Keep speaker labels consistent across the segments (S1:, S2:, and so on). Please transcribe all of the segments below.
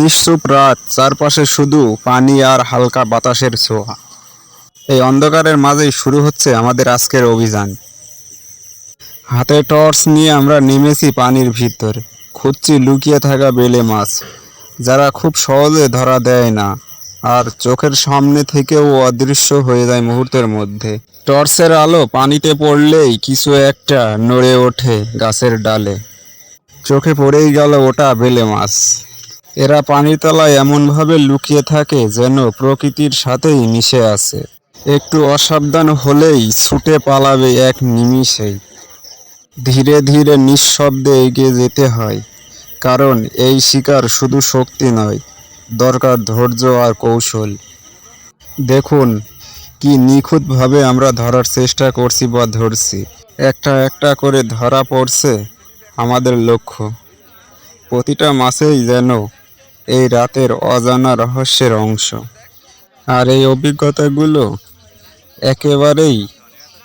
S1: নিশ্চুপ রাত, চারপাশে শুধু পানি আর হালকা বাতাসের ছোঁয়া। এই অন্ধকারের মাঝেই শুরু হচ্ছে আমাদের আজকের অভিযান। হাতে টর্চ নিয়ে আমরা নেমেছি পানির ভিতর, খুঁজছি লুকিয়ে থাকা বেলে মাছ, যারা খুব সহজে ধরা দেয় না আর চোখের সামনে থেকেও অদৃশ্য হয়ে যায় মুহূর্তের মধ্যে। টর্চের আলো পানিতে পড়লেই কিছু একটা নড়ে ওঠে গাছের ডালে। চোখে পড়েই গেল ওটা বেলে মাছ। এরা পানির তলায় এমনভাবে লুকিয়ে থাকে যেন প্রকৃতির সাথেই মিশে আছে। একটু অসাবধান হলেই ছুটে পালাবে এক নিমিষেই। ধীরে ধীরে নিঃশব্দে এগিয়ে যেতে হয়, কারণ এই শিকার শুধু শক্তি নয়, দরকার ধৈর্য আর কৌশল। দেখুন কি নিখুঁতভাবে আমরা ধরার চেষ্টা করছি বা ধরছি। একটা একটা করে ধরা পড়ছে আমাদের লক্ষ্য। প্রতিটা মাছেই যেন এই রাতের অজানা রহস্যের অংশ। আর এই অভিজ্ঞতাগুলো একেবারেই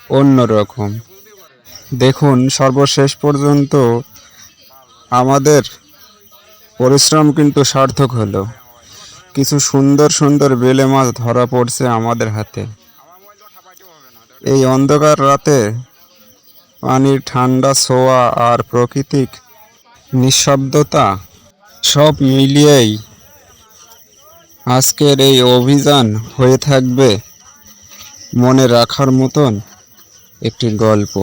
S1: অন্যরকম। দেখুন, সর্বশেষ পর্যন্ত আমাদের পরিশ্রম কিন্তু সার্থক হলো। কিছু সুন্দর সুন্দর বেলে মাছ ধরা পড়ছে আমাদের হাতে। এই অন্ধকার রাতে পানির ঠান্ডা ছোঁয়া আর প্রাকৃতিক নিঃশব্দতা, সব মিলিয়েই আজকের এই অভিযান হয়ে থাকবে মনে রাখার মতন একটি গল্প।